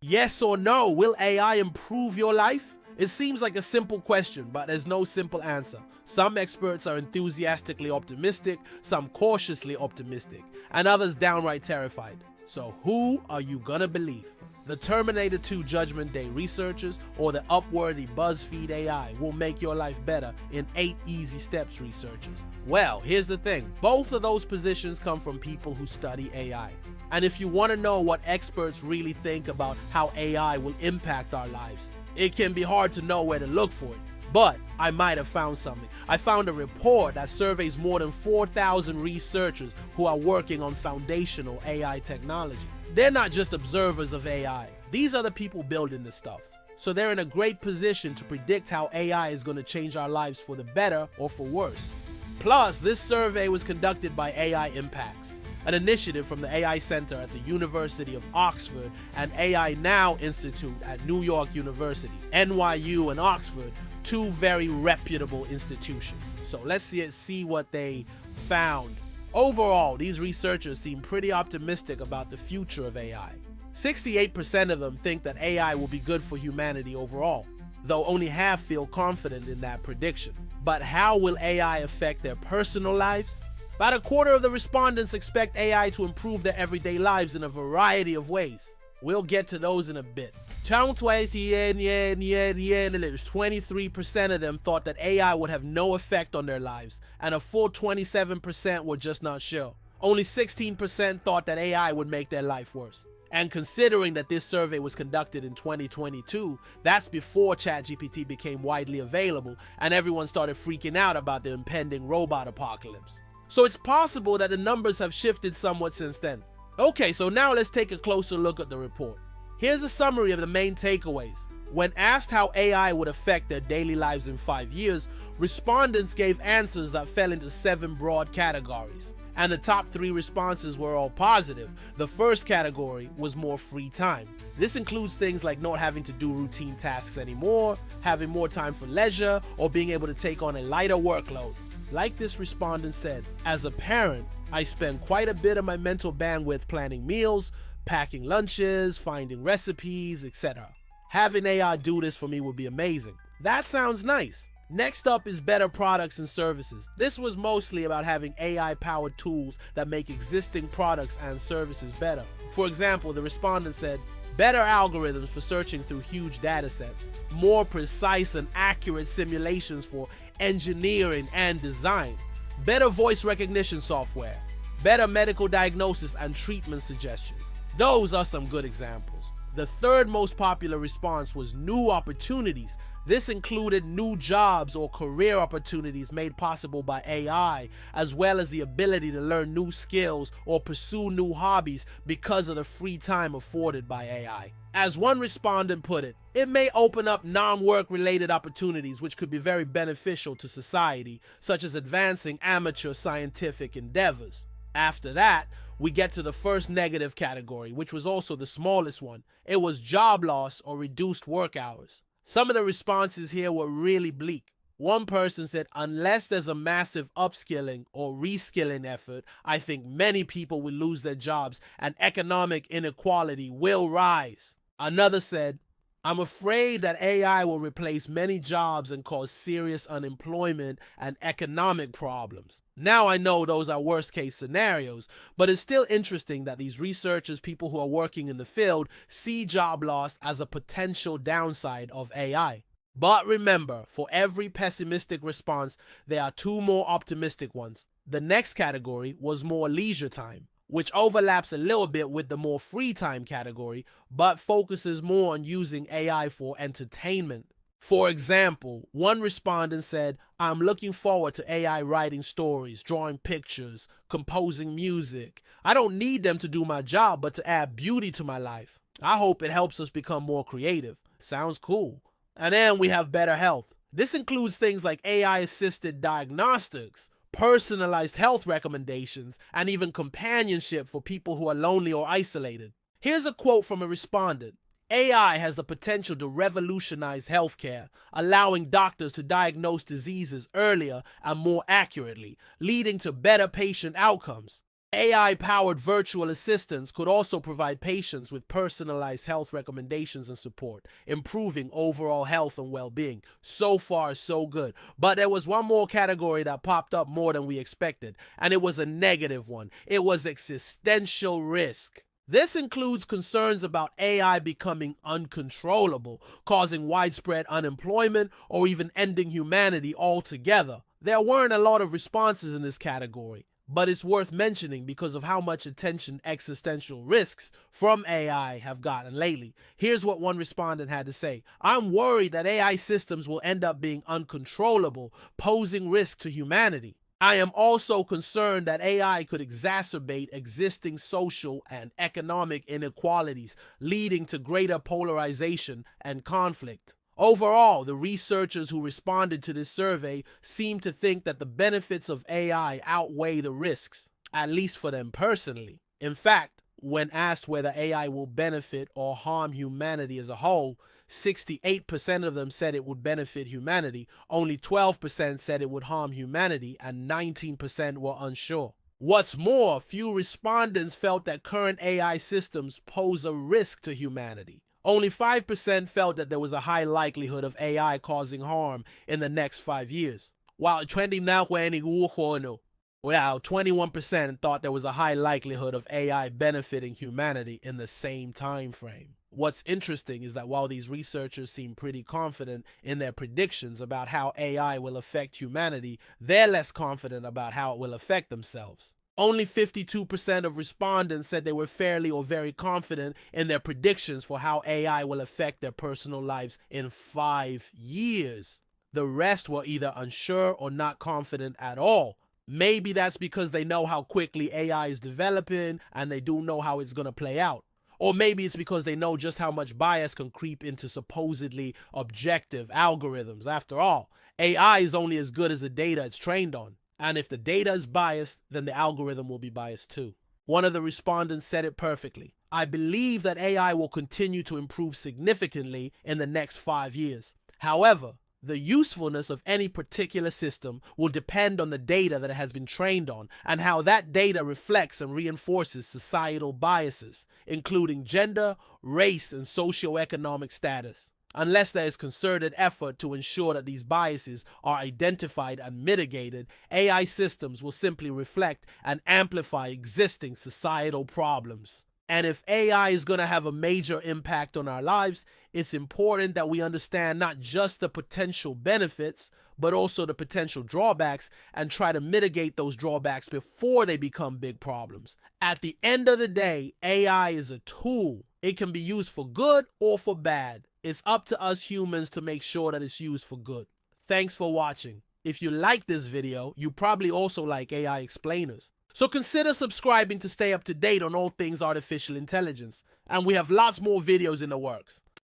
Yes or no, will AI improve your life? It seems like a simple question, but there's no simple answer. Some experts are enthusiastically optimistic, some cautiously optimistic, and others downright terrified. So who are you gonna believe? The Terminator 2 Judgment Day researchers or the Upworthy BuzzFeed AI will make your life better in 8 easy steps researchers? Well, here's the thing. Both of those positions come from people who study AI. And if you want to know what experts really think about how AI will impact our lives, it can be hard to know where to look for it. But I might have found something. I found a report that surveys more than 4,000 researchers who are working on foundational AI technology. They're not just observers of AI. These are the people building this stuff. So they're in a great position to predict how AI is going to change our lives for the better or for worse. Plus, this survey was conducted by AI Impacts, an initiative from the AI Center at the University of Oxford and AI Now Institute at New York University. NYU and Oxford, two very reputable institutions. So let's see what they found. Overall, these researchers seem pretty optimistic about the future of AI. 68% of them think that AI will be good for humanity overall, though only half feel confident in that prediction. But how will AI affect their personal lives? About a quarter of the respondents expect AI to improve their everyday lives in a variety of ways. We'll get to those in a bit. 23% of them thought that AI would have no effect on their lives, and a full 27% were just not sure. Only 16% thought that AI would make their life worse. And considering that this survey was conducted in 2022, that's before ChatGPT became widely available and everyone started freaking out about the impending robot apocalypse. So it's possible that the numbers have shifted somewhat since then. Okay, so now let's take a closer look at the report. Here's a summary of the main takeaways. When asked how AI would affect their daily lives in 5 years, respondents gave answers that fell into 7 broad categories. And the top 3 responses were all positive. The first category was more free time. This includes things like not having to do routine tasks anymore, having more time for leisure, or being able to take on a lighter workload. Like this respondent said, as a parent, I spend quite a bit of my mental bandwidth planning meals, packing lunches, finding recipes, etc. Having AI do this for me would be amazing. That sounds nice. Next up is better products and services. This was mostly about having AI-powered tools that make existing products and services better. For example, the respondent said, better algorithms for searching through huge data sets, more precise and accurate simulations for engineering and design, better voice recognition software, better medical diagnosis and treatment suggestions. Those are some good examples. The third most popular response was new opportunities. This included new jobs or career opportunities made possible by AI, as well as the ability to learn new skills or pursue new hobbies because of the free time afforded by AI. As one respondent put it, it may open up non-work related opportunities which could be very beneficial to society, such as advancing amateur scientific endeavors. After that, we get to the first negative category, which was also the smallest one. It was job loss or reduced work hours. Some of the responses here were really bleak. One person said, unless there's a massive upskilling or reskilling effort, I think many people will lose their jobs and economic inequality will rise. Another said, I'm afraid that AI will replace many jobs and cause serious unemployment and economic problems. Now I know those are worst case scenarios, but it's still interesting that these researchers, people who are working in the field, see job loss as a potential downside of AI. But remember, for every pessimistic response, there are 2 more optimistic ones. The next category was more leisure time, which overlaps a little bit with the more free time category, but focuses more on using AI for entertainment. For example, one respondent said, I'm looking forward to AI writing stories, drawing pictures, composing music. I don't need them to do my job, but to add beauty to my life. I hope it helps us become more creative. Sounds cool. And then we have better health. This includes things like AI-assisted diagnostics, personalized health recommendations, and even companionship for people who are lonely or isolated. Here's a quote from a respondent. AI has the potential to revolutionize healthcare, allowing doctors to diagnose diseases earlier and more accurately, leading to better patient outcomes. AI-powered virtual assistants could also provide patients with personalized health recommendations and support, improving overall health and well-being. So far, so good. But there was one more category that popped up more than we expected, and it was a negative one. It was existential risk. This includes concerns about AI becoming uncontrollable, causing widespread unemployment, or even ending humanity altogether. There weren't a lot of responses in this category, but it's worth mentioning because of how much attention existential risks from AI have gotten lately. Here's what one respondent had to say. I'm worried that AI systems will end up being uncontrollable, posing risk to humanity. I am also concerned that AI could exacerbate existing social and economic inequalities, leading to greater polarization and conflict. Overall, the researchers who responded to this survey seem to think that the benefits of AI outweigh the risks, at least for them personally. In fact, when asked whether AI will benefit or harm humanity as a whole, 68% of them said it would benefit humanity, only 12% said it would harm humanity, and 19% were unsure. What's more, few respondents felt that current AI systems pose a risk to humanity. Only 5% felt that there was a high likelihood of AI causing harm in the next 5 years, while 21% thought there was a high likelihood of AI benefiting humanity in the same time frame. What's interesting is that while these researchers seem pretty confident in their predictions about how AI will affect humanity, they're less confident about how it will affect themselves. Only 52% of respondents said they were fairly or very confident in their predictions for how AI will affect their personal lives in 5 years. The rest were either unsure or not confident at all. Maybe that's because they know how quickly AI is developing and they do know how it's going to play out. Or maybe it's because they know just how much bias can creep into supposedly objective algorithms. After all, AI is only as good as the data it's trained on. And if the data is biased, then the algorithm will be biased too. One of the respondents said it perfectly. I believe that AI will continue to improve significantly in the next 5 years. However, the usefulness of any particular system will depend on the data that it has been trained on and how that data reflects and reinforces societal biases, including gender, race, and socioeconomic status. Unless there is concerted effort to ensure that these biases are identified and mitigated, AI systems will simply reflect and amplify existing societal problems. And if AI is going to have a major impact on our lives, it's important that we understand not just the potential benefits, but also the potential drawbacks and try to mitigate those drawbacks before they become big problems. At the end of the day, AI is a tool. It can be used for good or for bad. It's up to us humans to make sure that it's used for good. Thanks for watching. If you like this video, you probably also like AI explainers. So consider subscribing to stay up to date on all things artificial intelligence. And we have lots more videos in the works.